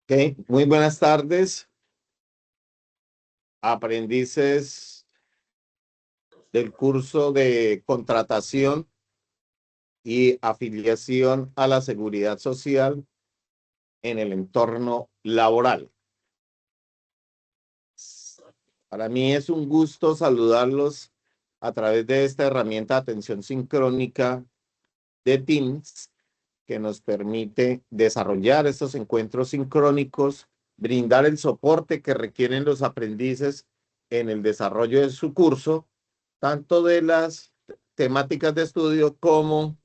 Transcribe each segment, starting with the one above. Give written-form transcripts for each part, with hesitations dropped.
Ok, muy buenas tardes, aprendices del curso de contratación y afiliación a la seguridad social en el entorno laboral. Para mí es un gusto saludarlos a través de esta herramienta de atención sincrónica de Teams que nos permite desarrollar estos encuentros sincrónicos, brindar el soporte que requieren los aprendices en el desarrollo de su curso, tanto de las temáticas de estudio como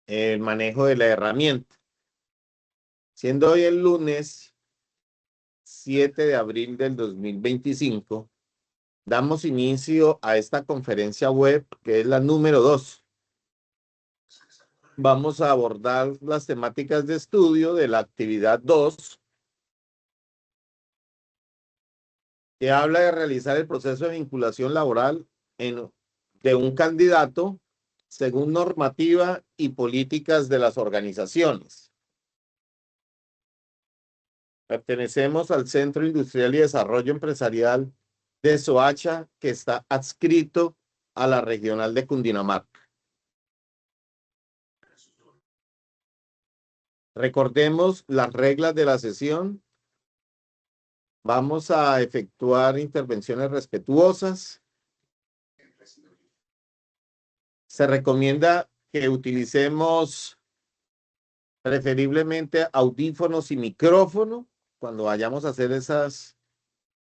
el manejo de la herramienta. Siendo hoy el lunes 7 de abril del 2025, damos inicio a esta conferencia web que es la número 2. Vamos a abordar las temáticas de estudio de la actividad 2, que habla de realizar el proceso de vinculación laboral de un candidato según normativa y políticas de las organizaciones. Pertenecemos al Centro Industrial y Desarrollo Empresarial de Soacha, que está adscrito a la regional de Cundinamarca. Recordemos las reglas de la sesión. Vamos a efectuar intervenciones respetuosas. Se recomienda que utilicemos preferiblemente audífonos y micrófono cuando vayamos a hacer esas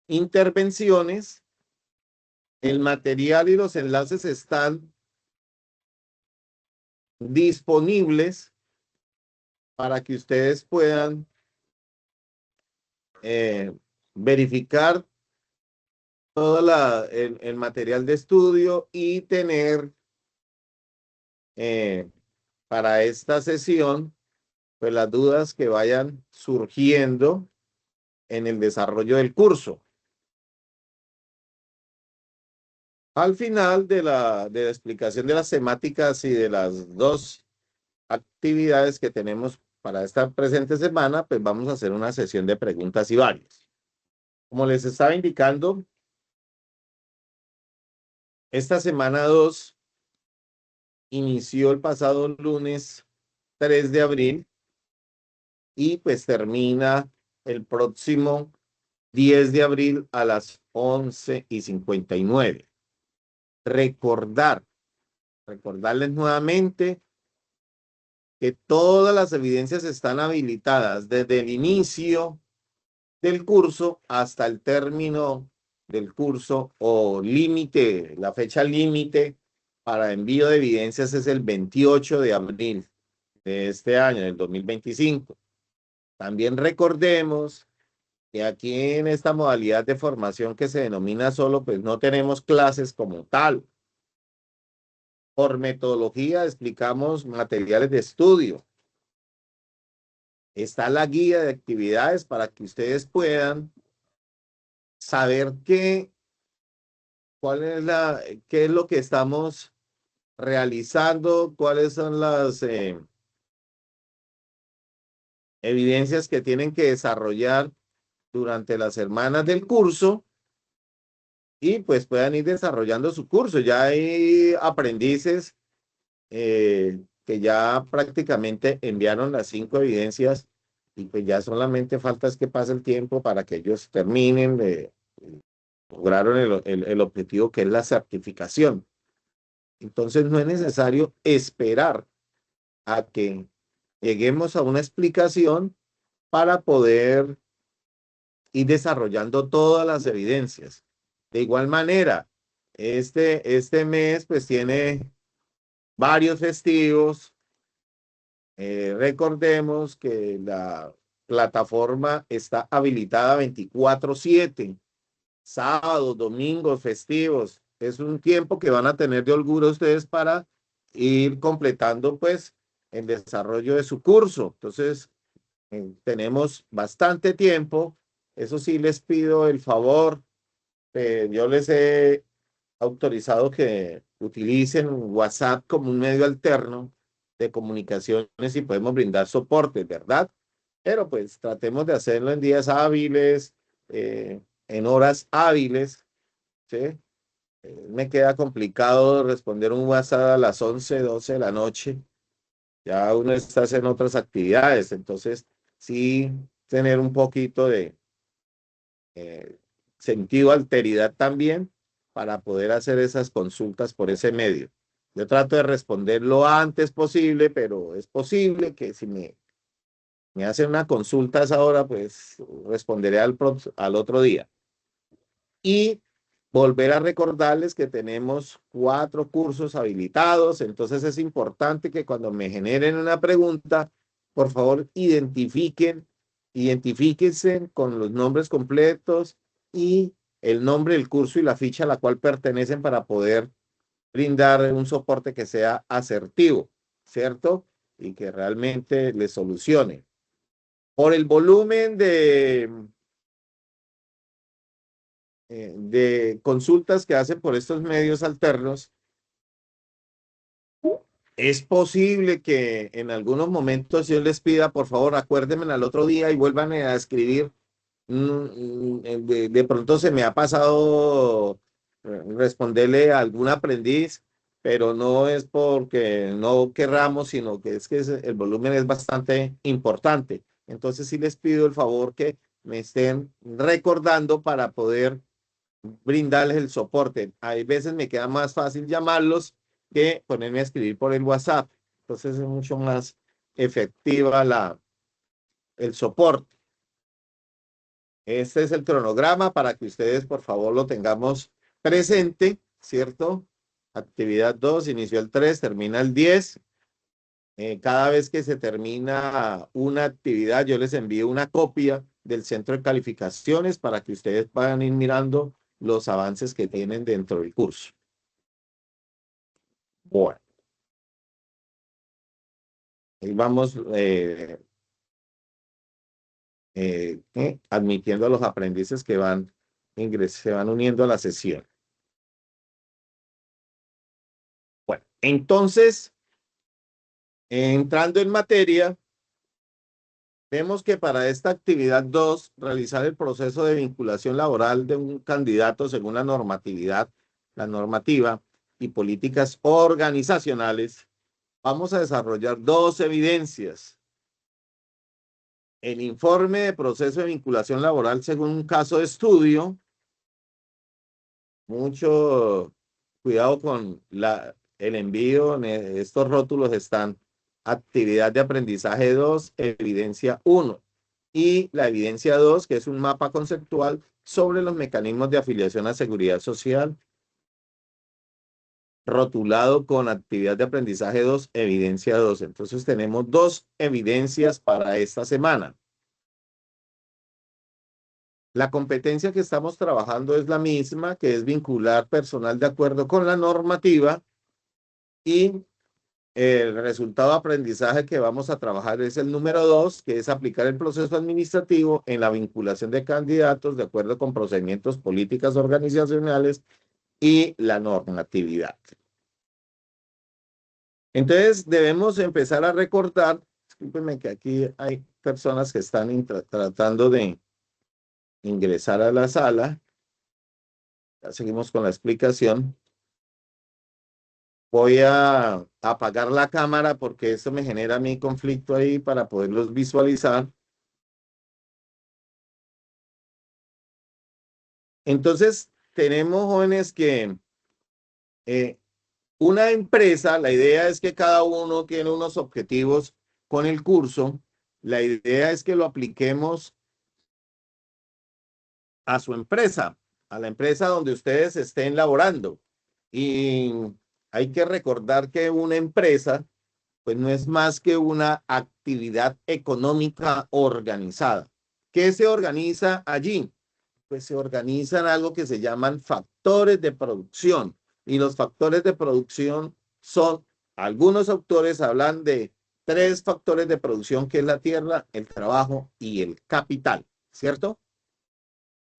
intervenciones. El material y los enlaces están disponibles para que ustedes puedan eh, verificar todo el material de estudio y tener eh, para esta sesión pues las dudas que vayan surgiendo en el desarrollo del curso. Al final de la explicación de las temáticas y de las dos actividades que tenemos para esta presente semana, pues vamos a hacer una sesión de preguntas y varios. Como les estaba indicando, esta semana 2 inició el pasado lunes 3 de abril y pues termina el próximo 10 de abril a las 11:59. Recordarles nuevamente que todas las evidencias están habilitadas desde el inicio del curso hasta el término del curso o límite, la fecha límite para envío de evidencias es el 28 de abril de este año, del 2025. También recordemos que aquí en esta modalidad de formación que se denomina solo, pues no tenemos clases como tal. Por metodología explicamos materiales de estudio. Está la guía de actividades para que ustedes puedan saber qué es lo que estamos realizando, cuáles son las evidencias que tienen que desarrollar durante las semanas del curso y pues puedan ir desarrollando su curso. Ya hay aprendices que ya prácticamente enviaron las 5 evidencias y pues ya solamente falta es que pase el tiempo para que ellos terminen lograron el objetivo que es la certificación. Entonces no es necesario esperar a que lleguemos a una explicación para poder ir desarrollando todas las evidencias. De igual manera, este mes pues tiene varios festivos. Recordemos que la plataforma está habilitada 24/7, sábados, domingos, festivos. Es un tiempo que van a tener de holgura ustedes para ir completando pues el desarrollo de su curso. Entonces, tenemos bastante tiempo. Eso sí les pido el favor. Yo les he autorizado que utilicen WhatsApp como un medio alterno de comunicaciones y podemos brindar soporte, ¿verdad? Pero pues tratemos de hacerlo en días hábiles, en horas hábiles, ¿sí? Me queda complicado responder un WhatsApp a las 11, 12 de la noche. Ya uno está en otras actividades, entonces sí tener un poquito de eh, sentido alteridad también para poder hacer esas consultas por ese medio. Yo trato de responder lo antes posible, pero es posible que si me hacen una consulta a esa hora, pues responderé al otro día. Y volver a recordarles que tenemos 4 cursos habilitados, entonces es importante que cuando me generen una pregunta, por favor, identifíquense con los nombres completos y el nombre del curso y la ficha a la cual pertenecen para poder brindar un soporte que sea asertivo, ¿cierto? Y que realmente les solucione. Por el volumen de consultas que hacen por estos medios alternos, es posible que en algunos momentos yo les pida, por favor, acuérdenme al otro día y vuelvan a escribir. De pronto se me ha pasado responderle a algún aprendiz, pero no es porque no querramos, sino que el volumen es bastante importante. Entonces sí les pido el favor que me estén recordando para poder brindarles el soporte. Hay veces me queda más fácil llamarlos que ponerme a escribir por el WhatsApp. Entonces es mucho más efectiva el soporte. Este es el cronograma para que ustedes, por favor, lo tengamos presente, ¿cierto? Actividad 2 inició el 3, termina el 10. Cada vez que se termina una actividad, yo les envío una copia del centro de calificaciones para que ustedes puedan ir mirando los avances que tienen dentro del curso. Bueno, ahí vamos admitiendo a los aprendices que se van uniendo a la sesión. Bueno, entonces, entrando en materia, vemos que para esta actividad 2, realizar el proceso de vinculación laboral de un candidato según la normativa y políticas organizacionales, vamos a desarrollar 2 evidencias. El informe de proceso de vinculación laboral según un caso de estudio. Mucho cuidado con el envío. Estos rótulos están actividad de aprendizaje 2, evidencia 1. Y la evidencia 2, que es un mapa conceptual sobre los mecanismos de afiliación a seguridad social, rotulado con actividad de aprendizaje 2, evidencia 2. Entonces tenemos 2 evidencias para esta semana. La competencia que estamos trabajando es la misma, que es vincular personal de acuerdo con la normativa, y el resultado de aprendizaje que vamos a trabajar es el número 2, que es aplicar el proceso administrativo en la vinculación de candidatos de acuerdo con procedimientos, políticas organizacionales y la normatividad. Entonces debemos empezar a recordar, discúlpenme que aquí hay personas que están tratando de ingresar a la sala. Ya seguimos con la explicación. Voy a apagar la cámara porque eso me genera mi conflicto ahí para poderlos visualizar. Entonces, tenemos jóvenes que una empresa, la idea es que cada uno tiene unos objetivos con el curso. La idea es que lo apliquemos a su empresa, a la empresa donde ustedes estén laborando. Y hay que recordar que una empresa, pues no es más que una actividad económica organizada. ¿Qué se organiza allí? Pues se organizan algo que se llaman factores de producción. Y los factores de producción son, algunos autores hablan de 3 factores de producción, que es la tierra, el trabajo y el capital, ¿cierto?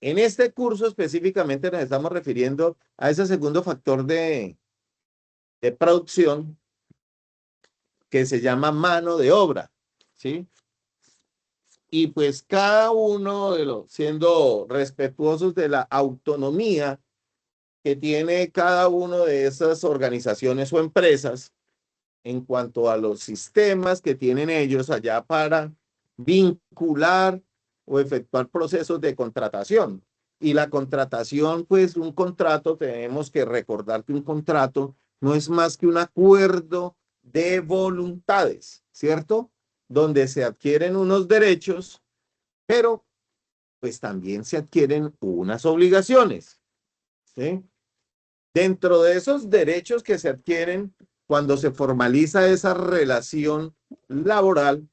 En este curso específicamente nos estamos refiriendo a ese segundo factor de producción, que se llama mano de obra, ¿sí? Y pues cada uno de los, siendo respetuosos de la autonomía que tiene cada uno de esas organizaciones o empresas en cuanto a los sistemas que tienen ellos allá para vincular o efectuar procesos de contratación. Y la contratación, pues un contrato, tenemos que recordar que un contrato no es más que un acuerdo de voluntades, ¿cierto? Donde se adquieren unos derechos, pero pues también se adquieren unas obligaciones, ¿sí? Dentro de esos derechos que se adquieren cuando se formaliza esa relación laboral,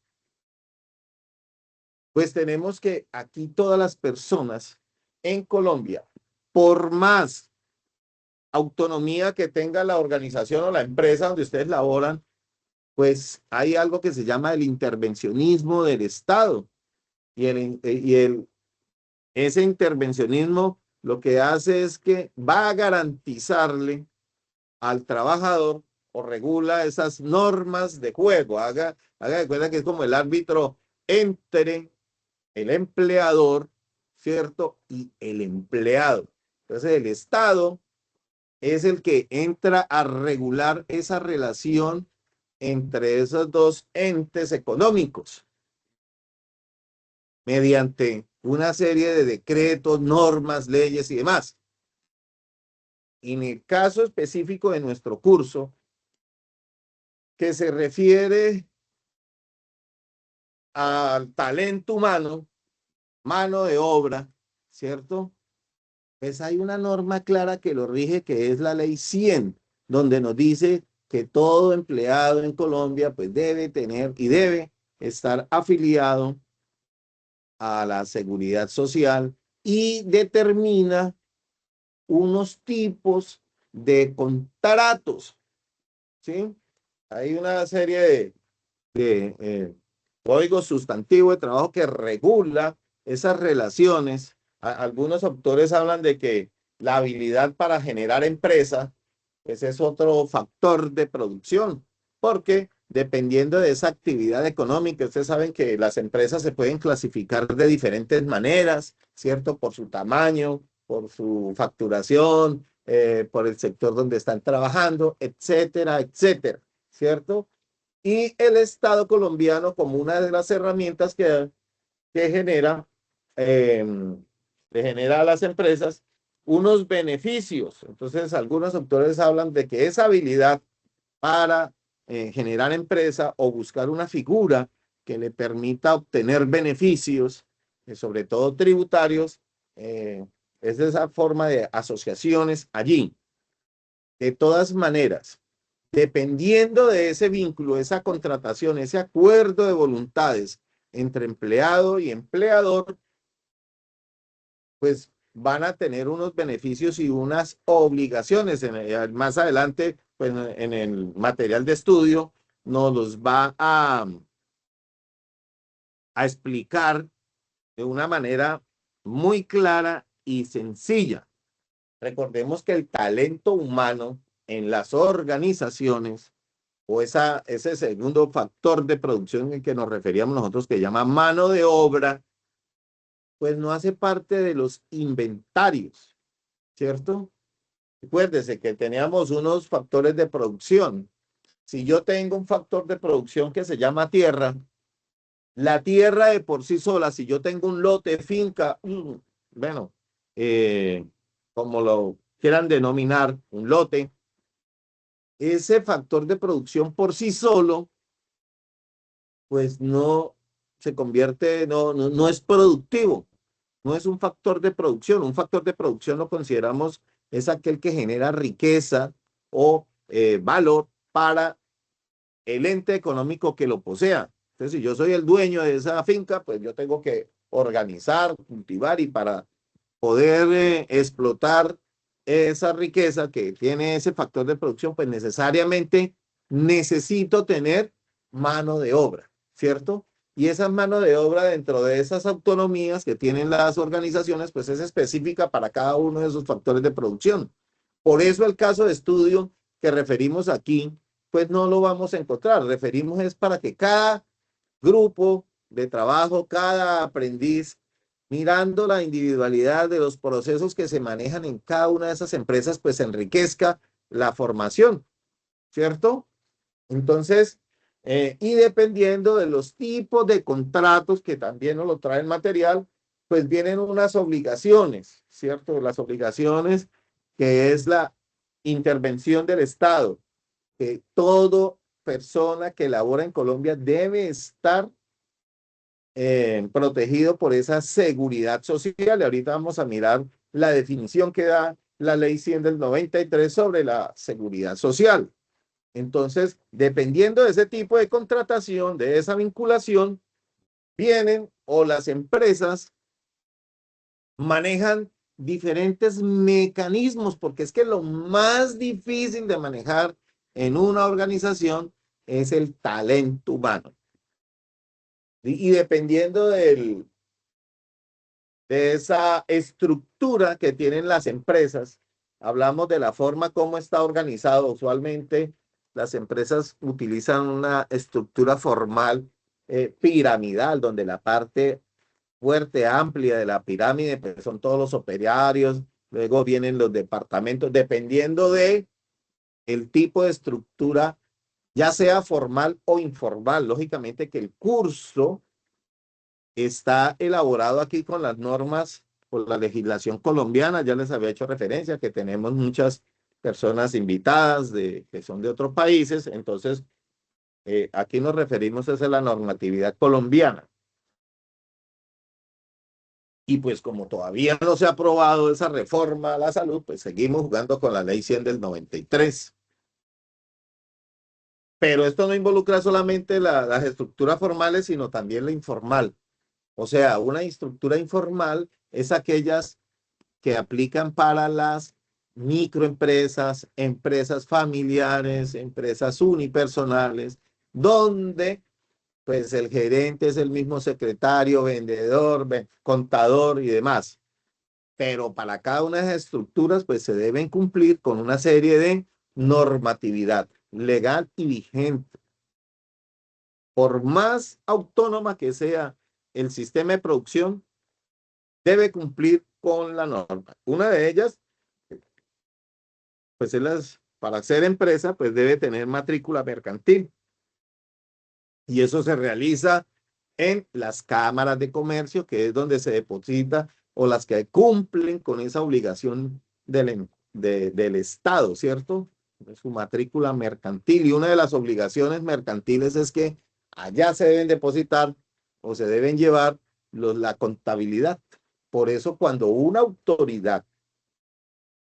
pues tenemos que aquí todas las personas en Colombia, por más autonomía que tenga la organización o la empresa donde ustedes laboran, pues hay algo que se llama el intervencionismo del Estado. Ese intervencionismo lo que hace es que va a garantizarle al trabajador o regula esas normas de juego. Haga de cuenta que es como el árbitro entre el empleador, ¿cierto? Y el empleado. Entonces el Estado es el que entra a regular esa relación entre esos dos entes económicos mediante una serie de decretos, normas, leyes y demás. Y en el caso específico de nuestro curso, que se refiere al talento humano, mano de obra, ¿cierto? Pues hay una norma clara que lo rige, que es la ley 100, donde nos dice que todo empleado en Colombia pues debe tener y debe estar afiliado a la seguridad social y determina unos tipos de contratos, ¿sí? Hay una serie de código sustantivo de trabajo que regula esas relaciones. Algunos autores hablan de que la habilidad para generar empresa, ese es otro factor de producción, porque dependiendo de esa actividad económica, ustedes saben que las empresas se pueden clasificar de diferentes maneras, ¿cierto? Por su tamaño, por su facturación, por el sector donde están trabajando, etcétera, etcétera, ¿cierto? Y el Estado colombiano como una de las herramientas que genera, eh, le genera a las empresas unos beneficios. Entonces, algunos autores hablan de que esa habilidad para generar empresa o buscar una figura que le permita obtener beneficios, sobre todo tributarios, es esa forma de asociaciones allí. De todas maneras, dependiendo de ese vínculo, esa contratación, ese acuerdo de voluntades entre empleado y empleador, pues van a tener unos beneficios y unas obligaciones. Más adelante, pues en el material de estudio, nos los va a explicar de una manera muy clara y sencilla. Recordemos que el talento humano en las organizaciones o ese segundo factor de producción en el que nos referíamos nosotros, que llama mano de obra, pues no hace parte de los inventarios, ¿cierto? Recuérdese que teníamos unos factores de producción. Si yo tengo un factor de producción que se llama tierra, la tierra de por sí sola, si yo tengo un lote, finca, bueno, eh, como lo quieran denominar, un lote, ese factor de producción por sí solo pues no se convierte, no es productivo, no es un factor de producción. Un factor de producción lo consideramos es aquel que genera riqueza o valor para el ente económico que lo posea. Entonces, si yo soy el dueño de esa finca, pues yo tengo que organizar, cultivar y para poder explotar esa riqueza que tiene ese factor de producción, pues necesariamente necesito tener mano de obra, ¿cierto? Y esa mano de obra dentro de esas autonomías que tienen las organizaciones, pues es específica para cada uno de esos factores de producción. Por eso el caso de estudio que referimos aquí pues no lo vamos a encontrar. Referimos es para que cada grupo de trabajo, cada aprendiz, mirando la individualidad de los procesos que se manejan en cada una de esas empresas, pues enriquezca la formación, ¿cierto? Entonces, y dependiendo de los tipos de contratos que también nos lo trae el material, pues vienen unas obligaciones, ¿cierto? Las obligaciones que es la intervención del Estado, que toda persona que labora en Colombia debe estar protegido por esa seguridad social. Y ahorita vamos a mirar la definición que da la ley 100 del 93 sobre la seguridad social. Entonces, dependiendo de ese tipo de contratación, de esa vinculación, vienen o las empresas manejan diferentes mecanismos, porque es que lo más difícil de manejar en una organización es el talento humano. Y dependiendo de esa estructura que tienen las empresas, hablamos de la forma como está organizado. Usualmente las empresas utilizan una estructura formal piramidal, donde la parte fuerte, amplia de la pirámide, pues son todos los operarios, luego vienen los departamentos, dependiendo de el tipo de estructura, ya sea formal o informal. Lógicamente que el curso está elaborado aquí con las normas, por la legislación colombiana. Ya les había hecho referencia que tenemos muchas personas invitadas que son de otros países, entonces aquí nos referimos a la normatividad colombiana. Y pues como todavía no se ha aprobado esa reforma a la salud, pues seguimos jugando con la ley 100 del 93. Pero esto no involucra solamente las estructuras formales, sino también la informal. O sea, una estructura informal es aquellas que aplican para las microempresas, empresas familiares, empresas unipersonales, donde pues el gerente es el mismo secretario, vendedor, contador y demás. Pero para cada una de esas estructuras pues se deben cumplir con una serie de normatividad legal y vigente. Por más autónoma que sea el sistema de producción, debe cumplir con la norma. Una de ellas, pues para ser empresa, pues debe tener matrícula mercantil. Y eso se realiza en las cámaras de comercio, que es donde se deposita, o las que cumplen con esa obligación del Estado, ¿cierto? Su matrícula mercantil. Y una de las obligaciones mercantiles es que allá se deben depositar o se deben llevar la contabilidad. Por eso, cuando una autoridad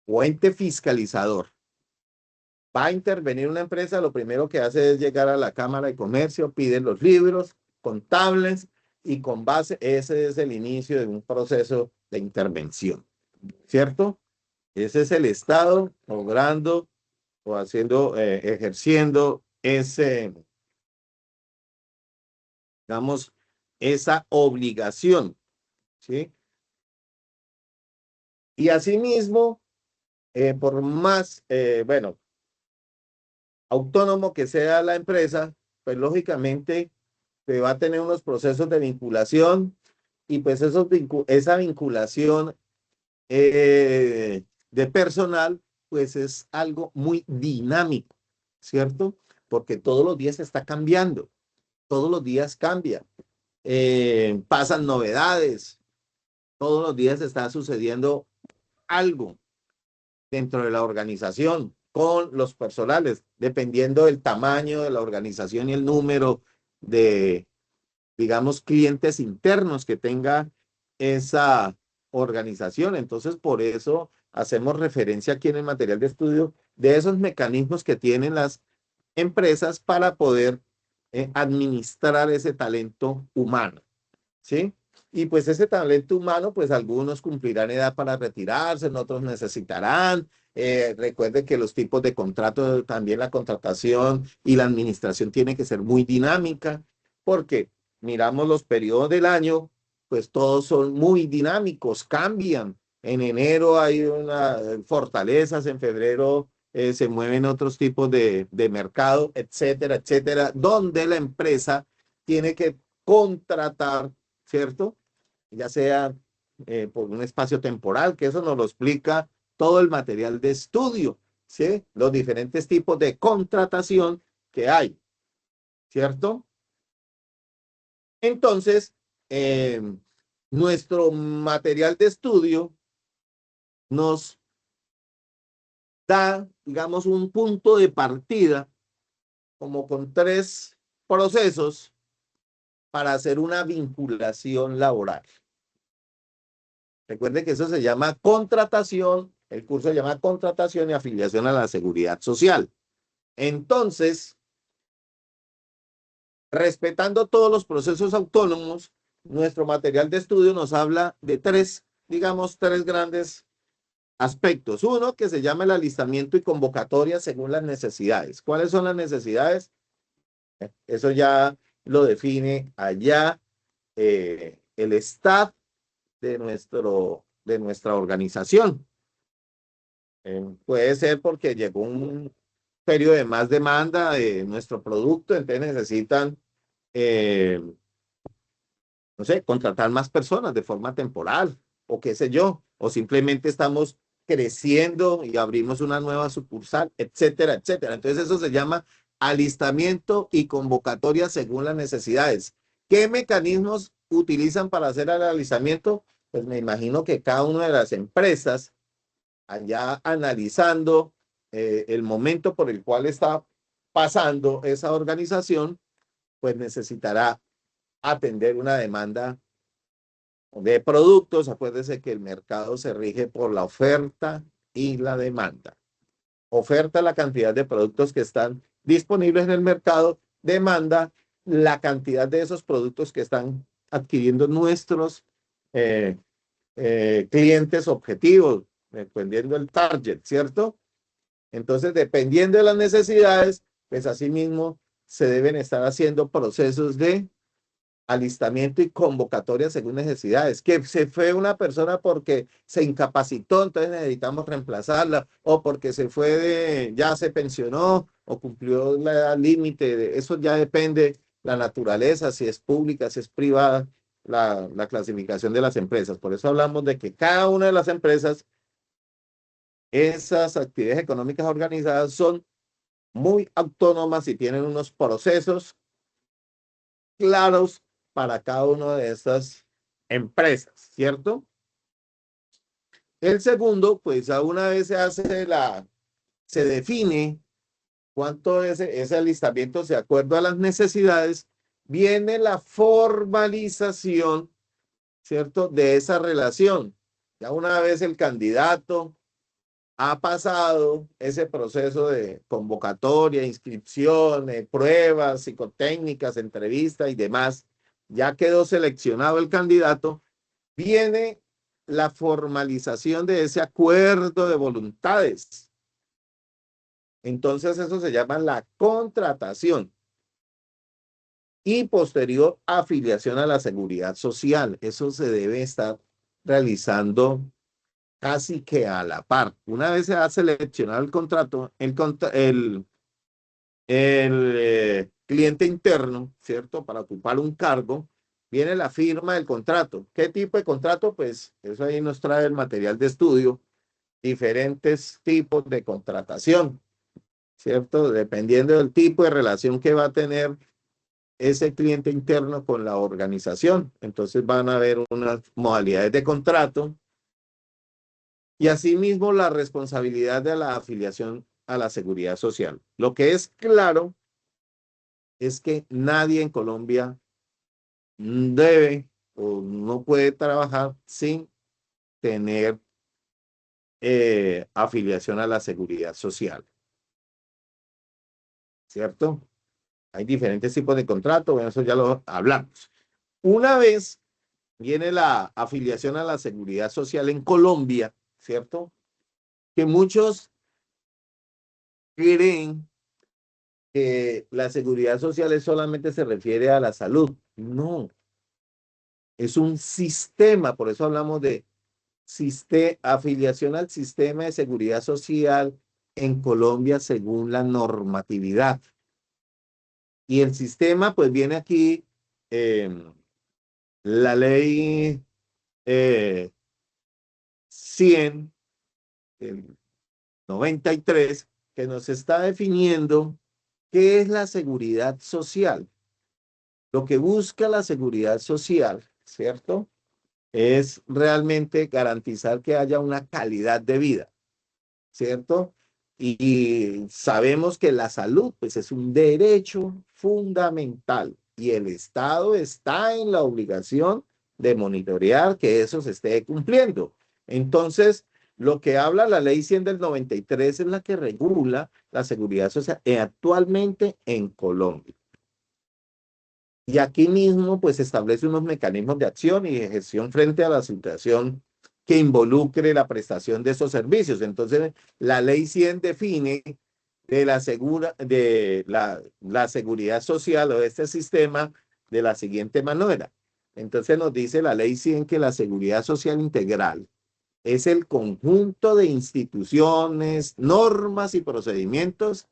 o ente fiscalizador va a intervenir una empresa, lo primero que hace es llegar a la Cámara de Comercio, piden los libros contables y con base, ese es el inicio de un proceso de intervención, ¿cierto? Ese es el Estado logrando o haciendo, ejerciendo digamos, esa obligación, ¿sí? Y asimismo, por más, bueno, autónomo que sea la empresa, pues lógicamente va a tener unos procesos de vinculación y pues esa vinculación de personal, pues es algo muy dinámico, ¿cierto? Porque todos los días está cambiando, todos los días cambia, pasan novedades, todos los días está sucediendo algo dentro de la organización con los personales, dependiendo del tamaño de la organización y el número de, digamos, clientes internos que tenga esa organización. Entonces, por eso hacemos referencia aquí en el material de estudio de esos mecanismos que tienen las empresas para poder administrar ese talento humano, ¿sí? Y pues ese talento humano, pues algunos cumplirán edad para retirarse, otros necesitarán. Recuerden que los tipos de contrato, también la contratación y la administración tiene que ser muy dinámica, porque miramos los periodos del año, pues todos son muy dinámicos, cambian. En enero hay unas fortalezas, en febrero se mueven otros tipos de mercado, etcétera, etcétera, donde la empresa tiene que contratar, ¿cierto? Ya sea por un espacio temporal, que eso nos lo explica todo el material de estudio, ¿sí? Los diferentes tipos de contratación que hay, ¿cierto? Entonces, eh, nuestro material de estudio nos da, digamos, un punto de partida como con tres procesos para hacer una vinculación laboral. Recuerde que eso se llama contratación, el curso se llama contratación y afiliación a la seguridad social. Entonces, respetando todos los procesos autónomos, nuestro material de estudio nos habla de tres, digamos, tres grandes aspectos. Uno que se llama el alistamiento y convocatoria según las necesidades. ¿Cuáles son las necesidades? Eso ya lo define allá el staff de nuestra organización. Puede ser porque llegó un periodo de más demanda de nuestro producto, entonces necesitan, eh, no sé, contratar más personas de forma temporal o qué sé yo, o simplemente estamos creciendo y abrimos una nueva sucursal, etcétera, etcétera. Entonces eso se llama alistamiento y convocatoria según las necesidades. ¿Qué mecanismos utilizan para hacer el alistamiento? Pues me imagino que cada una de las empresas allá analizando el momento por el cual está pasando esa organización, pues necesitará atender una demanda de productos. Acuérdese que el mercado se rige por la oferta y la demanda. Oferta, la cantidad de productos que están disponibles en el mercado; demanda, la cantidad de esos productos que están adquiriendo nuestros eh, clientes objetivos, dependiendo del target, ¿cierto? Entonces, dependiendo de las necesidades, pues asimismo se deben estar haciendo procesos de alistamiento y convocatoria según necesidades. Que se fue una persona porque se incapacitó, entonces necesitamos reemplazarla, o porque se fue ya se pensionó o cumplió la edad límite. Eso ya depende la naturaleza, si es pública, si es privada, la clasificación de las empresas. Por eso hablamos de que cada una de las empresas, esas actividades económicas organizadas son muy autónomas y tienen unos procesos claros para cada una de estas empresas, ¿cierto? El segundo, pues a una vez se define cuánto es ese alistamiento de acuerdo a las necesidades, viene la formalización, ¿cierto? De esa relación. Ya una vez el candidato ha pasado ese proceso de convocatoria, inscripción, pruebas psicotécnicas, entrevistas y demás, ya quedó seleccionado el candidato, viene la formalización de ese acuerdo de voluntades. Entonces eso se llama la contratación y posterior afiliación a la seguridad social. Eso se debe estar realizando casi que a la par. Una vez se ha seleccionado el contrato, el cliente interno, ¿cierto? Para ocupar un cargo, viene la firma del contrato. ¿Qué tipo de contrato? Pues eso ahí nos trae el material de estudio, diferentes tipos de contratación, ¿cierto? Dependiendo del tipo de relación que va a tener ese cliente interno con la organización. Entonces van a haber unas modalidades de contrato y asimismo la responsabilidad de la afiliación a la seguridad social. Lo que es claro es que nadie en Colombia debe o no puede trabajar sin tener afiliación a la seguridad social, ¿cierto? Hay diferentes tipos de contratos, bueno, eso ya lo hablamos. Una vez viene la afiliación a la seguridad social en Colombia, ¿cierto? Que muchos creen que la seguridad social solamente se refiere a la salud. No, es un sistema, por eso hablamos de afiliación al sistema de seguridad social en Colombia según la normatividad. Y el sistema, pues viene aquí la ley 100, el 93, que nos está definiendo qué es la seguridad social. Lo que busca la seguridad social, ¿cierto? Es realmente garantizar que haya una calidad de vida, ¿cierto? Y sabemos que la salud, pues, es un derecho fundamental y el Estado está en la obligación de monitorear que eso se esté cumpliendo. Entonces, lo que habla la ley 100 del 93 es la que regula la seguridad social actualmente en Colombia. Y aquí mismo, pues, establece unos mecanismos de acción y de gestión frente a la situación que involucre la prestación de esos servicios. Entonces, la ley 100 define de la seguridad social o de este sistema de la siguiente manera. Entonces, nos dice la ley 100 que la seguridad social integral es el conjunto de instituciones, normas y procedimientos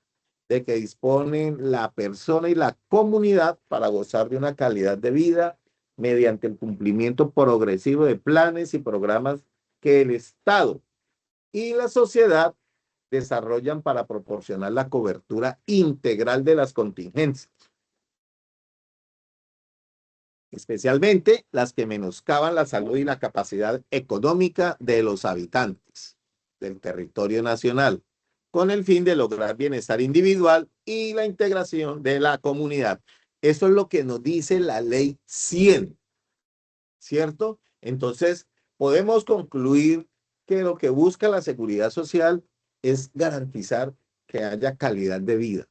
de que disponen la persona y la comunidad para gozar de una calidad de vida mediante el cumplimiento progresivo de planes y programas que el Estado y la sociedad desarrollan para proporcionar la cobertura integral de las contingencias, especialmente las que menoscaban la salud y la capacidad económica de los habitantes del territorio nacional, con el fin de lograr bienestar individual y la integración de la comunidad. Eso es lo que nos dice la ley 100, ¿cierto? Entonces, podemos concluir que lo que busca la seguridad social es garantizar que haya calidad de vida.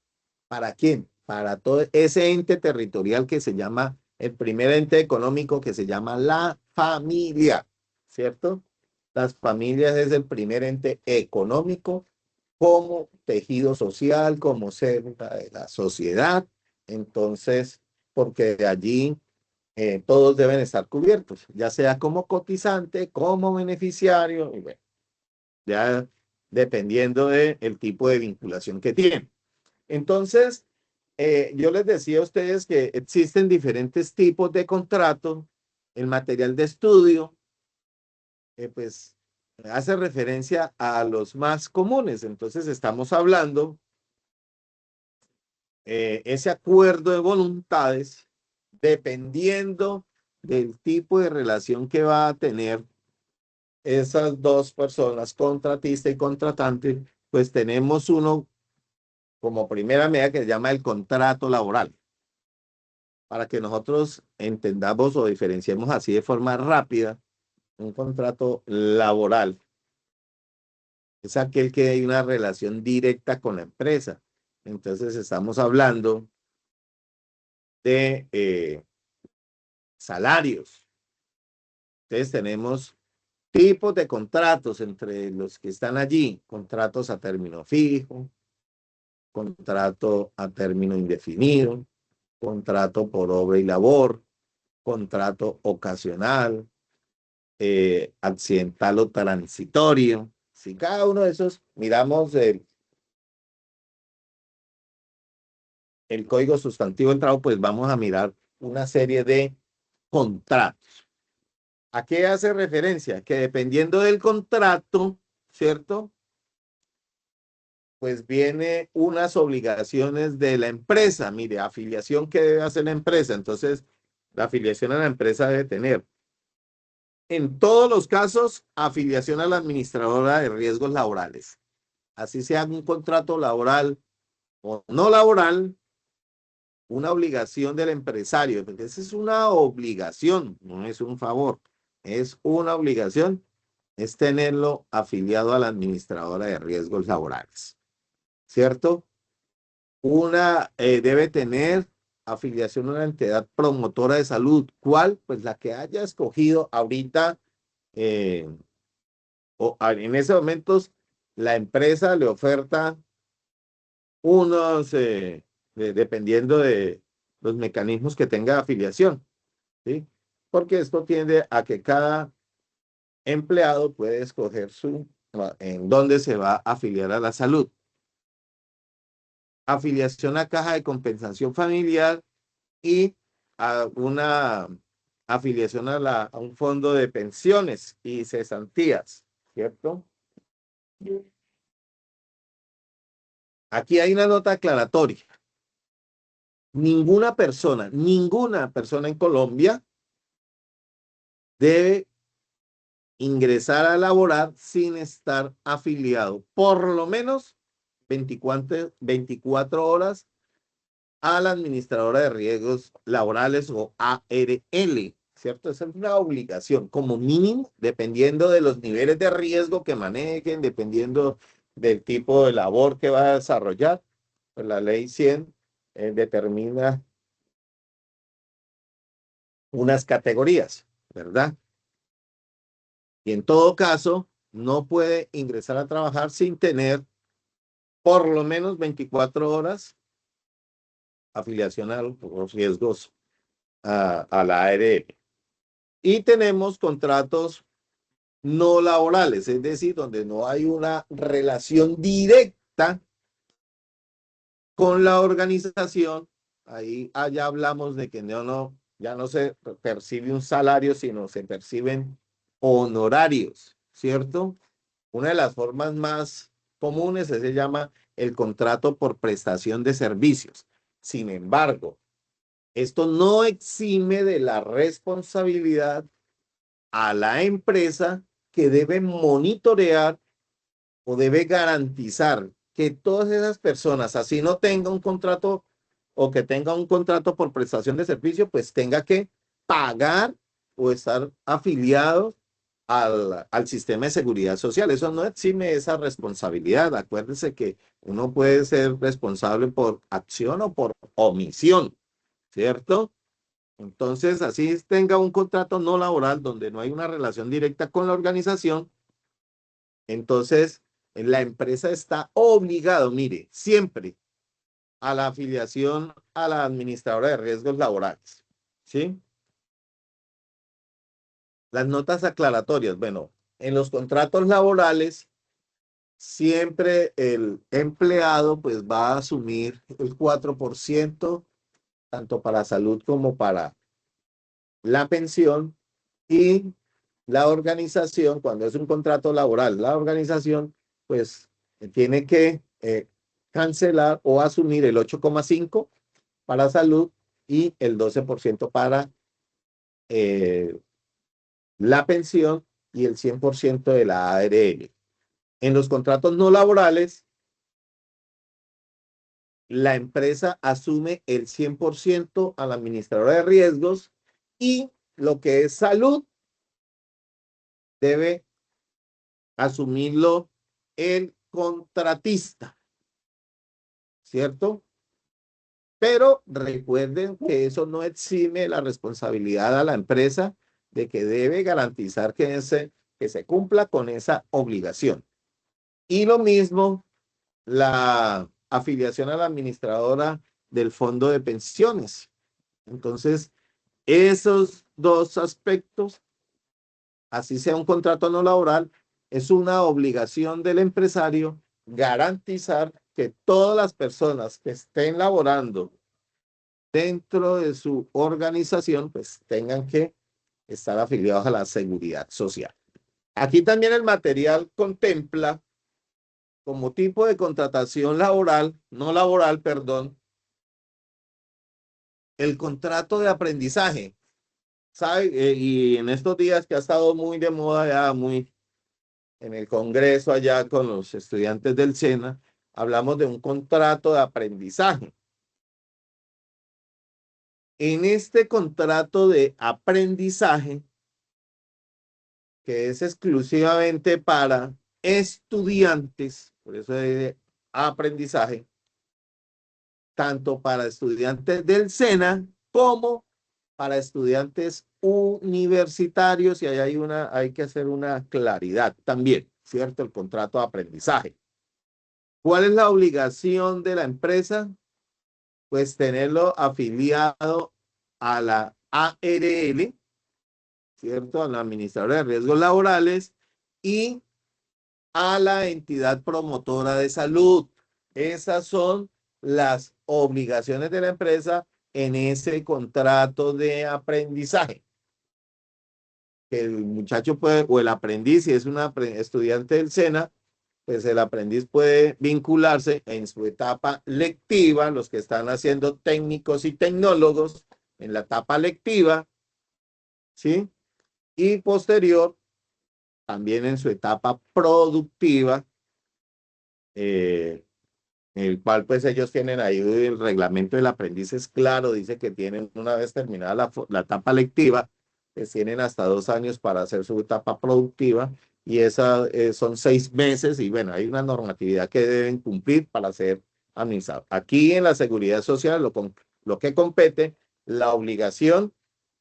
¿Para quién? Para todo ese ente territorial que se llama, el primer ente económico que se llama la familia, ¿cierto? Las familias es el primer ente económico como tejido social, como célula de la sociedad. Entonces, porque de allí todos deben estar cubiertos, ya sea como cotizante, como beneficiario, y bueno, ya dependiendo del tipo de vinculación que tienen. Entonces, yo les decía a ustedes que existen diferentes tipos de contratos. El material de estudio, pues, hace referencia a los más comunes. Entonces, estamos hablando ese acuerdo de voluntades dependiendo del tipo de relación que va a tener esas dos personas, contratista y contratante, pues tenemos uno como primera medida que se llama el contrato laboral. Para que nosotros entendamos o diferenciemos así de forma rápida, un contrato laboral es aquel que hay una relación directa con la empresa. Entonces estamos hablando de salarios. Entonces tenemos tipos de contratos entre los que están allí, contratos a término fijo, contrato a término indefinido, contrato por obra y labor, contrato ocasional, accidental o transitorio. Si cada uno de esos miramos el código sustantivo del trabajo, pues vamos a mirar una serie de contratos. ¿A qué hace referencia? Que dependiendo del contrato, ¿cierto? Pues viene unas obligaciones de la empresa. Mire, afiliación que debe hacer la empresa. Entonces, la afiliación a la empresa debe tener, en todos los casos, afiliación a la administradora de riesgos laborales. Así sea un contrato laboral o no laboral, una obligación del empresario, porque esa es una obligación, no es un favor, es una obligación, es tenerlo afiliado a la administradora de riesgos laborales, ¿cierto? Una debe tener afiliación a una entidad promotora de salud. ¿Cuál? Pues la que haya escogido ahorita, eh, o en esos momentos, la empresa le oferta unos, dependiendo de los mecanismos que tenga de afiliación, ¿sí? Porque esto tiende a que cada empleado puede escoger en dónde se va a afiliar a la salud. afiliación a caja de compensación familiar y a una afiliación a un fondo de pensiones y cesantías, ¿cierto? Aquí hay una nota aclaratoria. Ninguna persona en Colombia debe ingresar a laborar sin estar afiliado por lo menos 24 horas a la administradora de riesgos laborales o ARL, ¿cierto? Esa es una obligación como mínimo, dependiendo de los niveles de riesgo que manejen, dependiendo del tipo de labor que va a desarrollar. Pues la ley 100 determina unas categorías, ¿verdad? Y en todo caso, no puede ingresar a trabajar sin tener por lo menos 24 horas afiliación a los riesgos a la ARL. Y tenemos contratos no laborales, es decir, donde no hay una relación directa con la organización. Ahí allá hablamos de que ya no se percibe un salario, sino se perciben honorarios, ¿cierto? Una de las formas más comunes se llama el contrato por prestación de servicios. Sin embargo, esto no exime de la responsabilidad a la empresa que debe monitorear o debe garantizar que todas esas personas, así no tenga un contrato o que tenga un contrato por prestación de servicio, pues tenga que pagar o estar afiliado al sistema de seguridad social. Eso no exime esa responsabilidad. Acuérdense que uno puede ser responsable por acción o por omisión, ¿cierto? Entonces, así tenga un contrato no laboral donde no hay una relación directa con la organización, entonces la empresa está obligado, mire, siempre a la afiliación a la administradora de riesgos laborales, ¿sí? Las notas aclaratorias, bueno, en los contratos laborales, siempre el empleado pues va a asumir el 4%, tanto para salud como para la pensión, y la organización, cuando es un contrato laboral, la organización pues tiene que cancelar o asumir el 8,5% para salud y el 12% para eh, la pensión y el 100% de la ARL. En los contratos no laborales, la empresa asume el 100% a la administradora de riesgos y lo que es salud debe asumirlo el contratista, ¿cierto? Pero recuerden que eso no exime la responsabilidad a la empresa de que debe garantizar que se cumpla con esa obligación. Y lo mismo la afiliación a la administradora del fondo de pensiones. Entonces, esos dos aspectos, así sea un contrato no laboral, es una obligación del empresario garantizar que todas las personas que estén laborando dentro de su organización, pues tengan que estar afiliados a la seguridad social. Aquí también el material contempla como tipo de contratación laboral, no laboral, perdón, el contrato de aprendizaje. ¿Sabe? Y en estos días que ha estado muy de moda ya, muy en el Congreso allá con los estudiantes del SENA, hablamos de un contrato de aprendizaje. En este contrato de aprendizaje, que es exclusivamente para estudiantes, por eso de aprendizaje, tanto para estudiantes del SENA como para estudiantes universitarios, y ahí hay que hacer una claridad también, ¿cierto? El contrato de aprendizaje. ¿Cuál es la obligación de la empresa? Pues tenerlo afiliado a la ARL, ¿cierto? A la administradora de riesgos laborales y a la entidad promotora de salud. Esas son las obligaciones de la empresa en ese contrato de aprendizaje. Que el muchacho puede, o el aprendiz, si es un estudiante del SENA, pues el aprendiz puede vincularse en su etapa lectiva, los que están haciendo técnicos y tecnólogos en la etapa lectiva, ¿sí? Y posterior, también en su etapa productiva, el cual pues ellos tienen ahí el reglamento del aprendiz es claro, dice que tienen una vez terminada la etapa lectiva, pues tienen hasta 2 años para hacer su etapa productiva y esa son 6 meses y bueno, hay una normatividad que deben cumplir para ser administrados. Aquí en la seguridad social lo que compete, la obligación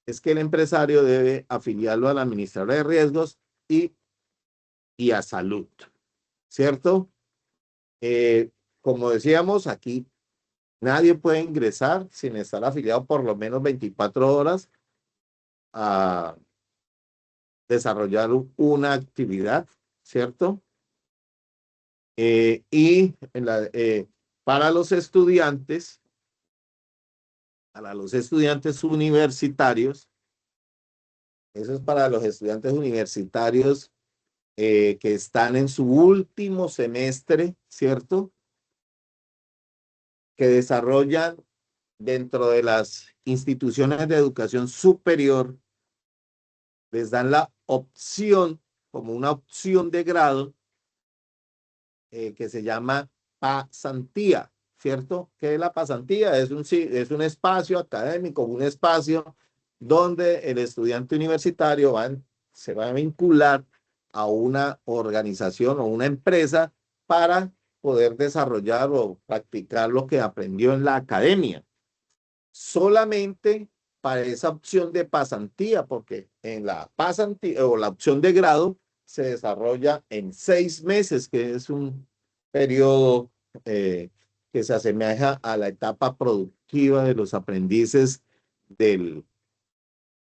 es que el empresario debe afiliarlo al administrador de riesgos y a salud, ¿cierto? Como decíamos, aquí nadie puede ingresar sin estar afiliado por lo menos 24 horas a desarrollar una actividad, ¿cierto? Y para los estudiantes, universitarios, eso es para los estudiantes universitarios que están en su último semestre, ¿cierto? Que desarrollan dentro de las instituciones de educación superior, les dan la opción, como una opción de grado, que se llama pasantía, ¿cierto? ¿Qué es la pasantía? Es un espacio académico, un espacio donde el estudiante universitario se va a vincular a una organización o una empresa para poder desarrollar o practicar lo que aprendió en la academia. Solamente para esa opción de pasantía, porque en la pasantía o la opción de grado se desarrolla en 6 meses, que es un periodo que se asemeja a la etapa productiva de los aprendices del,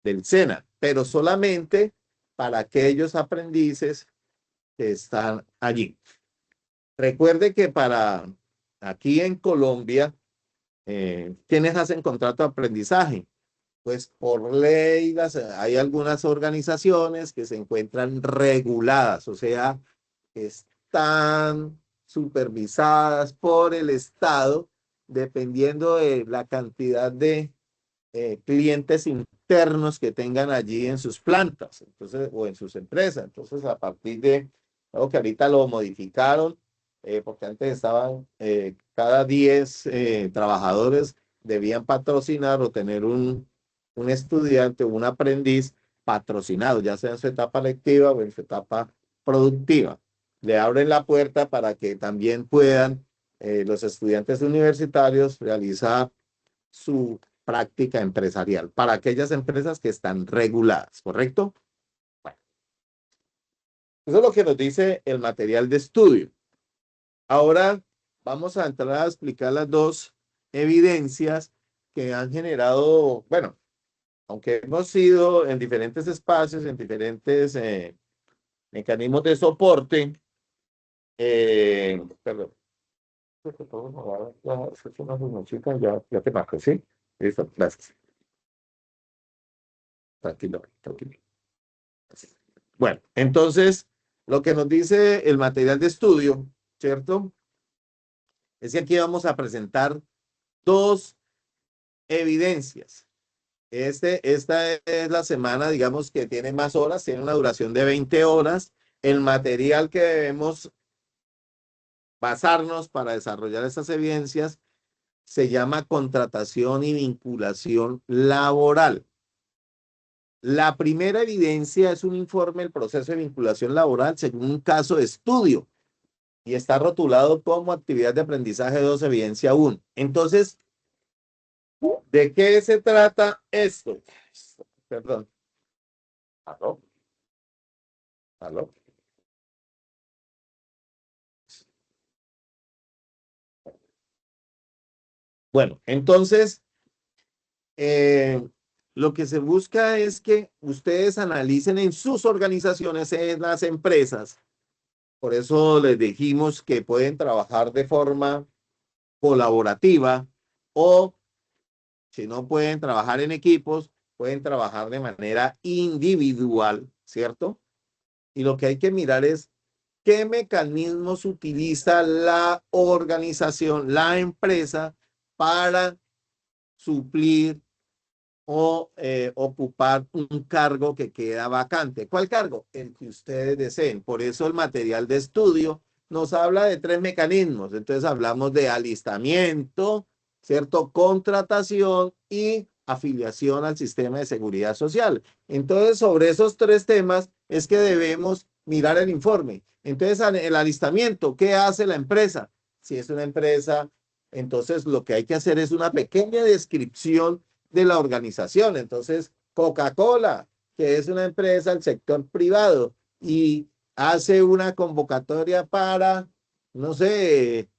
del SENA, pero solamente para aquellos aprendices que están allí. Recuerde que para aquí en Colombia, ¿quiénes hacen contrato de aprendizaje? Pues por ley hay algunas organizaciones que se encuentran reguladas, o sea, están supervisadas por el Estado dependiendo de la cantidad de clientes internos que tengan allí en sus plantas, entonces, o en sus empresas. Entonces, a partir de algo que ahorita lo modificaron, porque antes estaban cada 10 trabajadores debían patrocinar o tener un estudiante, un aprendiz patrocinado, ya sea en su etapa lectiva o en su etapa productiva. Le abren la puerta para que también puedan los estudiantes universitarios realizar su práctica empresarial para aquellas empresas que están reguladas, ¿correcto? Bueno, eso es lo que nos dice el material de estudio. Ahora vamos a entrar a explicar las dos evidencias que han generado, bueno, aunque hemos sido en diferentes espacios, en diferentes mecanismos de soporte, perdón. Ya te marco, ¿sí? Listo, gracias. Tranquilo, tranquilo. Bueno, entonces, lo que nos dice el material de estudio, ¿cierto? Es que aquí vamos a presentar dos evidencias. Esta es la semana, digamos, que tiene más horas, tiene una duración de 20 horas. El material que debemos basarnos para desarrollar estas evidencias se llama contratación y vinculación laboral. La primera evidencia es un informe del proceso de vinculación laboral según un caso de estudio y está rotulado como actividad de aprendizaje 2, evidencia 1. Entonces, ¿de qué se trata esto? Perdón. ¿Aló? ¿Aló? Bueno, entonces, lo que se busca es que ustedes analicen en sus organizaciones, en las empresas. Por eso les dijimos que pueden trabajar de forma colaborativa, o si no pueden trabajar en equipos, pueden trabajar de manera individual, ¿cierto? Y lo que hay que mirar es qué mecanismos utiliza la organización, la empresa, para suplir o ocupar un cargo que queda vacante. ¿Cuál cargo? El que ustedes deseen. Por eso el material de estudio nos habla de 3 mecanismos. Entonces hablamos de alistamiento, ¿cierto? Contratación y afiliación al sistema de seguridad social. Entonces, sobre esos 3 temas es que debemos mirar el informe. Entonces, el alistamiento, ¿qué hace la empresa? Si es una empresa, entonces lo que hay que hacer es una pequeña descripción de la organización. Entonces, Coca-Cola, que es una empresa del sector privado y hace una convocatoria para, no sé,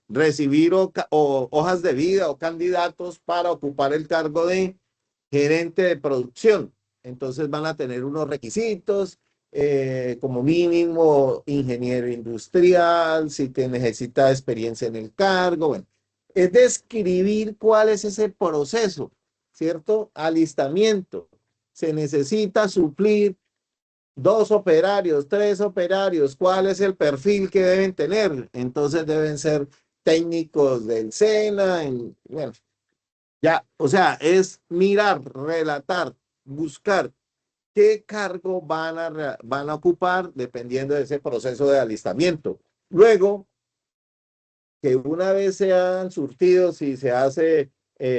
recibir hojas de vida o candidatos para ocupar el cargo de gerente de producción. Entonces van a tener unos requisitos, como mínimo ingeniero industrial, si te necesita experiencia en el cargo, bueno, es describir cuál es ese proceso, ¿cierto? Alistamiento. Se necesita suplir 2 operarios, 3 operarios, ¿cuál es el perfil que deben tener? Entonces deben ser técnicos del SENA, bueno, ya, o sea, es mirar, relatar, buscar qué cargo van a ocupar dependiendo de ese proceso de alistamiento. Luego, que una vez sean surtidos y se hace,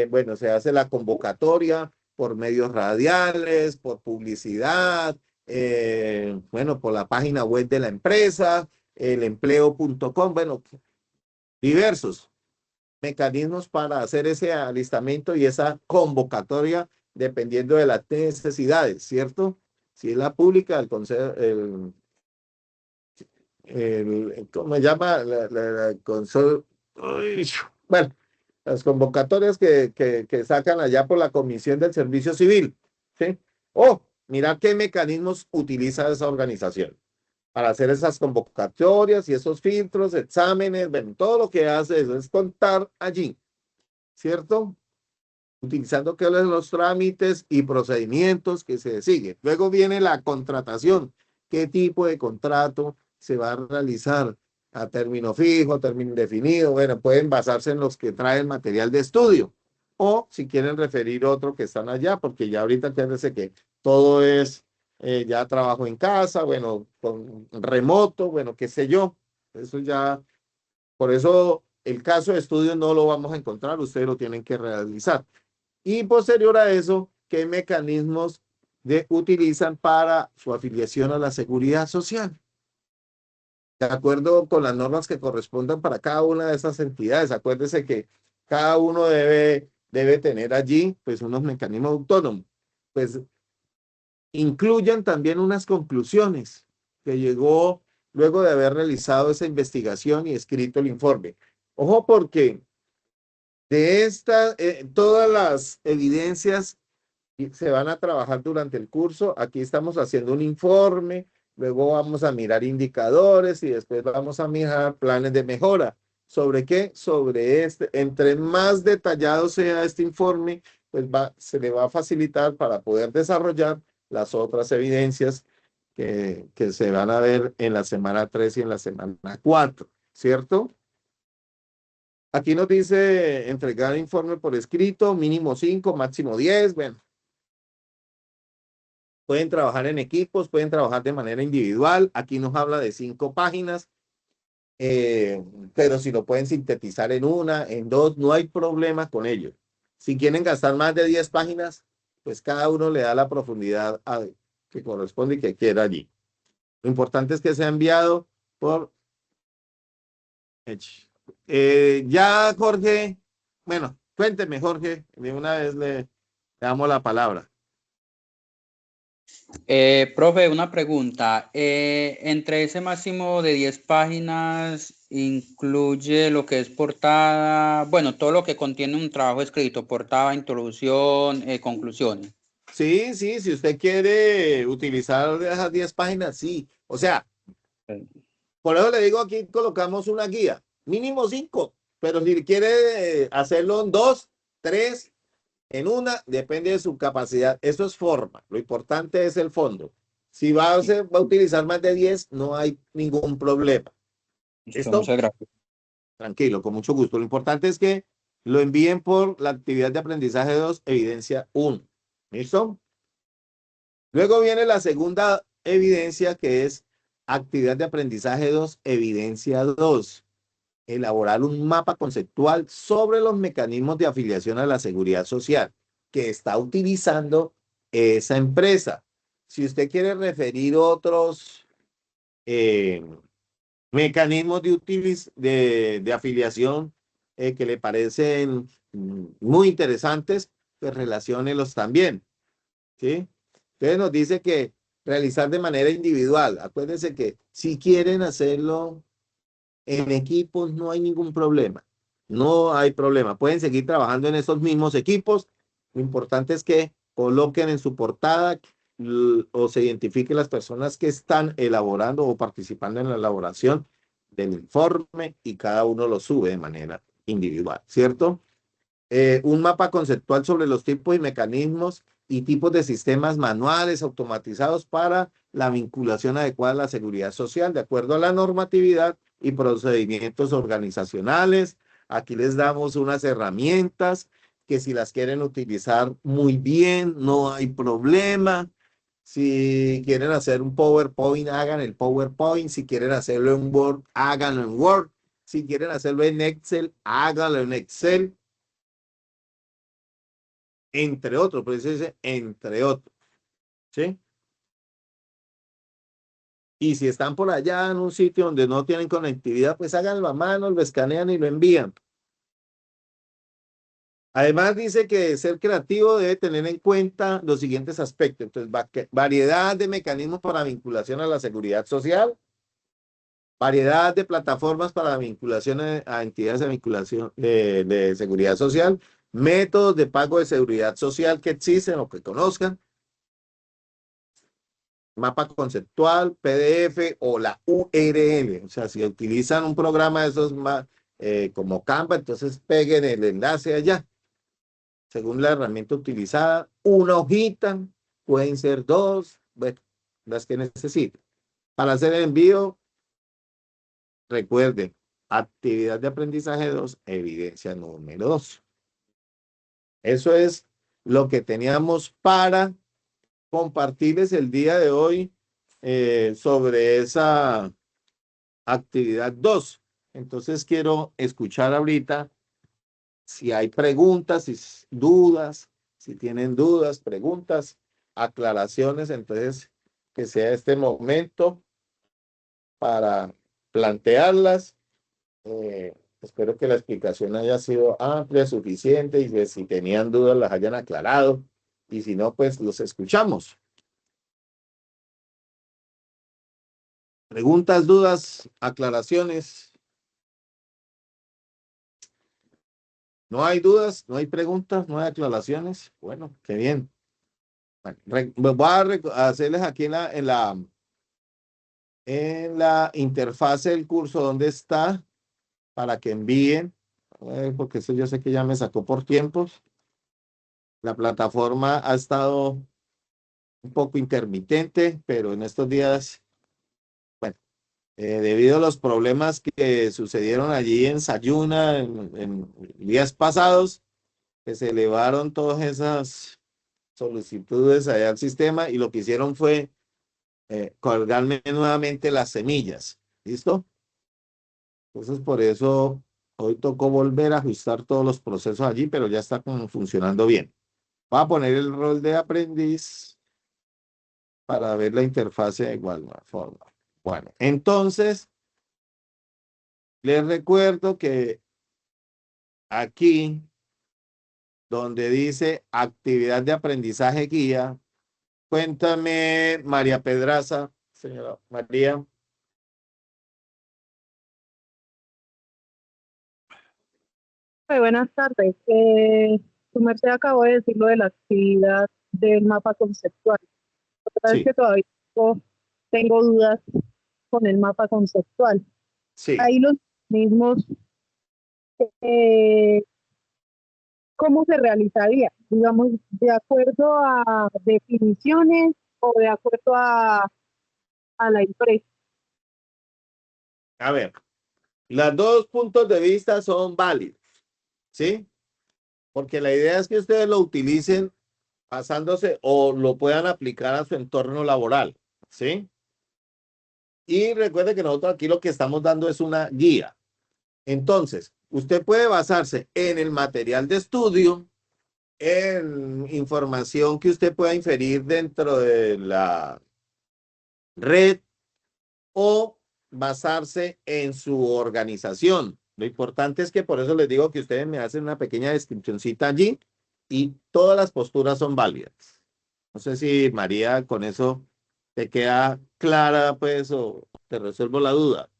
bueno, se hace la convocatoria por medios radiales, por publicidad, bueno, por la página web de la empresa, elempleo.com, bueno, diversos mecanismos para hacer ese alistamiento y esa convocatoria dependiendo de las necesidades, ¿cierto? Si es la pública, el consejo, ¿cómo se llama? Bueno, las convocatorias que sacan allá por la Comisión del Servicio Civil, ¿sí? O mirar qué mecanismos utiliza esa organización para hacer esas convocatorias y esos filtros, exámenes, bueno, todo lo que hace eso es contar allí, ¿cierto? Utilizando que los trámites y procedimientos que se siguen. Luego viene la contratación. ¿Qué tipo de contrato se va a realizar? A término fijo, a término indefinido. Bueno, pueden basarse en los que traen material de estudio. O si quieren referir otro que están allá, porque ya ahorita acuérdense que todo es ya trabajo en casa, bueno, con remoto, bueno, qué sé yo. Eso ya, por eso el caso de estudio no lo vamos a encontrar, ustedes lo tienen que realizar. Y posterior a eso, ¿qué mecanismos utilizan para su afiliación a la seguridad social? De acuerdo con las normas que correspondan para cada una de esas entidades. Acuérdese que cada uno debe tener allí pues unos mecanismos autónomos. Pues incluyan también unas conclusiones que llegó luego de haber realizado esa investigación y escrito el informe. Ojo, porque de todas las evidencias se van a trabajar durante el curso. Aquí estamos haciendo un informe, luego vamos a mirar indicadores y después vamos a mirar planes de mejora. ¿Sobre qué? Sobre este. Entre más detallado sea este informe, pues se le va a facilitar para poder desarrollar las otras evidencias que se van a ver en la semana 3 y en la semana 4, ¿cierto? Aquí nos dice entregar informe por escrito, mínimo 5, máximo 10. Bueno, pueden trabajar en equipos, pueden trabajar de manera individual. Aquí nos habla de 5 páginas, pero si lo pueden sintetizar en una, en 2, no hay problema con ello. Si quieren gastar más de 10 páginas, pues cada uno le da la profundidad que corresponde y que quiera allí. Lo importante es que sea enviado por Edge. Ya, Jorge, bueno, cuénteme, Jorge, de una vez le damos la palabra. Profe, una pregunta. Entre ese máximo de 10 páginas, ¿incluye lo que es portada? Bueno, todo lo que contiene un trabajo escrito, portada, introducción, conclusiones. Sí, sí, si usted quiere utilizar esas 10 páginas, sí. O sea, por eso le digo, aquí colocamos una guía. mínimo 5, pero si quiere hacerlo en 2, 3, en una, depende de su capacidad. Eso es forma. Lo importante es el fondo. Si va a utilizar más de 10, no hay ningún problema. Listo, ¿Listo? muchas gracias. Tranquilo, con mucho gusto. Lo importante es que lo envíen por la actividad de aprendizaje 2, evidencia 1. ¿Listo? Luego viene la segunda evidencia, que es actividad de aprendizaje 2, evidencia 2. Elaborar un mapa conceptual sobre los mecanismos de afiliación a la seguridad social que está utilizando esa empresa. Si usted quiere referir otros mecanismos de afiliación que le parecen muy interesantes, pues relaciónelos también, ¿sí? Entonces nos dice que realizar de manera individual. Acuérdense que si quieren hacerlo en equipos no hay ningún problema. No hay problema. Pueden seguir trabajando en esos mismos equipos. Lo importante es que coloquen en su portada o se identifiquen las personas que están elaborando o participando en la elaboración del informe y cada uno lo sube de manera individual, ¿cierto? Un mapa conceptual sobre los tipos y mecanismos y tipos de sistemas manuales automatizados para la vinculación adecuada a la seguridad social de acuerdo a la normatividad y procedimientos organizacionales. Aquí les damos unas herramientas que si las quieren utilizar muy bien, no hay problema. Si quieren hacer un PowerPoint, hagan el PowerPoint. Si quieren hacerlo en Word, háganlo en Word. Si quieren hacerlo en Excel, háganlo en Excel. Entre otros, por eso dice entre otros, ¿sí? Y si están por allá en un sitio donde no tienen conectividad, pues háganlo a mano, lo escanean y lo envían. Además dice que ser creativo debe tener en cuenta los siguientes aspectos. Entonces, variedad de mecanismos para vinculación a la seguridad social, variedad de plataformas para vinculación a entidades de vinculación de seguridad social, métodos de pago de seguridad social que existen o que conozcan, mapa conceptual, PDF o la URL. O sea, si utilizan un programa de esos como Canva, entonces peguen el enlace allá. Según la herramienta utilizada, una hojita, pueden ser dos, bueno, las que necesiten. Para hacer el envío, recuerden, actividad de aprendizaje 2, evidencia número 2. Eso es lo que teníamos para compartirles el día de hoy sobre esa actividad 2. Entonces quiero escuchar ahorita si hay preguntas, si dudas, si tienen dudas, preguntas, aclaraciones, entonces que sea este momento para plantearlas. Espero que la explicación haya sido amplia, suficiente y que si tenían dudas las hayan aclarado y si no, pues los escuchamos. Preguntas, dudas, aclaraciones. No hay dudas, no hay preguntas, no hay aclaraciones. Bueno, qué bien. Voy a hacerles aquí en la interfase del curso donde está para que envíen, porque eso yo sé que ya me sacó por tiempos. La plataforma ha estado un poco intermitente, pero en estos días, bueno, debido a los problemas que sucedieron allí en Sayuna en días pasados, que se elevaron todas esas solicitudes allá al sistema y lo que hicieron fue colgarme nuevamente las semillas. ¿Listo? Entonces, por eso hoy tocó volver a ajustar todos los procesos allí, pero ya está funcionando bien. Voy a poner el rol de aprendiz para ver la interfase de igual forma. Bueno, entonces, les recuerdo que aquí, donde dice actividad de aprendizaje guía, cuéntame, María Pedraza, señora María. Muy buenas tardes. Su merced acabó de decir lo de la actividad del mapa conceptual. La verdad es Sí, que todavía tengo dudas con el mapa conceptual. sí. Ahí los mismos, eh, ¿cómo se realizaría? Digamos, ¿de acuerdo a definiciones o de acuerdo a la empresa? A ver, los dos puntos de vista son válidos, ¿sí? Porque la idea es que ustedes lo utilicen basándose o lo puedan aplicar a su entorno laboral, ¿sí? Y recuerde que nosotros aquí lo que estamos dando es una guía. Entonces, usted puede basarse en el material de estudio, en información que usted pueda inferir dentro de la red o basarse en su organización. Lo importante es que por eso les digo que ustedes me hacen una pequeña descripcióncita allí y todas las posturas son válidas. No sé si María con eso te queda clara, pues, o te resuelvo la duda.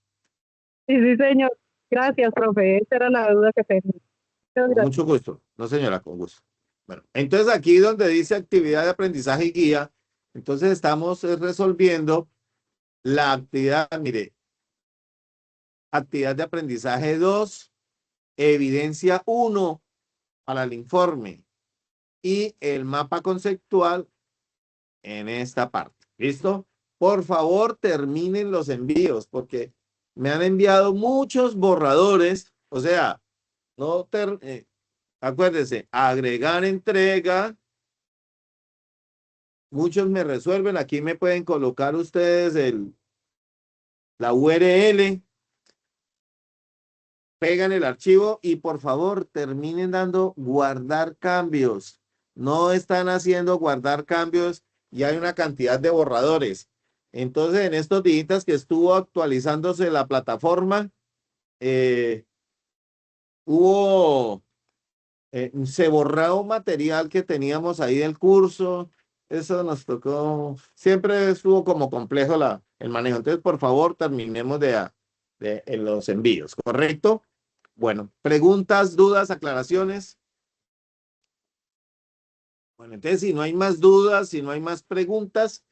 Sí, sí, señor. Gracias, profe. Esa era la duda que tenía. Muchas Con gracias. mucho gusto. No, señora, con gusto. Bueno, entonces aquí donde dice actividad de aprendizaje y guía, entonces estamos resolviendo la actividad, mire, actividad de aprendizaje 2, evidencia 1 para el informe y el mapa conceptual en esta parte. ¿Listo? Por favor, terminen los envíos porque me han enviado muchos borradores. O sea, no acuérdense, agregar entrega. Muchos me resuelven. Aquí me pueden colocar ustedes la URL, pegan el archivo y por favor terminen dando guardar cambios. No están haciendo guardar cambios y hay una cantidad de borradores. Entonces, en estos días que estuvo actualizándose la plataforma, hubo, se borró un material que teníamos ahí del curso. Eso nos tocó, siempre estuvo como complejo el manejo. Entonces, por favor, terminemos en los envíos, ¿correcto? Bueno, preguntas, dudas, aclaraciones. Bueno, entonces si no hay más dudas, si no hay más preguntas,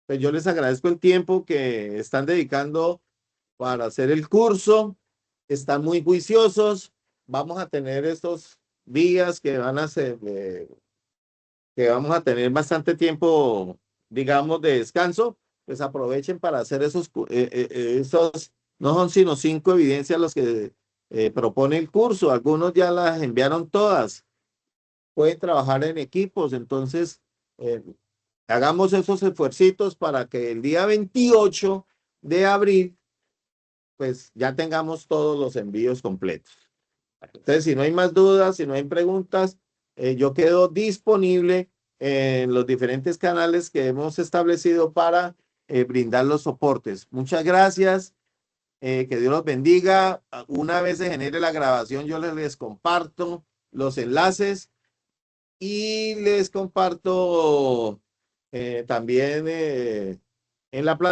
pues yo les agradezco el tiempo que están dedicando para hacer el curso. Están muy juiciosos. Vamos a tener estos días que van a ser, que vamos a tener bastante tiempo, digamos, de descanso. Pues aprovechen para hacer esos, no son sino 5 evidencias los que propone el curso. Algunos ya las enviaron todas. Pueden trabajar en equipos, entonces eh, hagamos esos esfuercitos para que el día 28 de abril, pues ya tengamos todos los envíos completos. Entonces, si no hay más dudas, si no hay preguntas, yo quedo disponible en los diferentes canales que hemos establecido para brindar los soportes. Muchas gracias. Que Dios los bendiga. Una vez se genere la grabación, yo les comparto los enlaces y les comparto también en la plataforma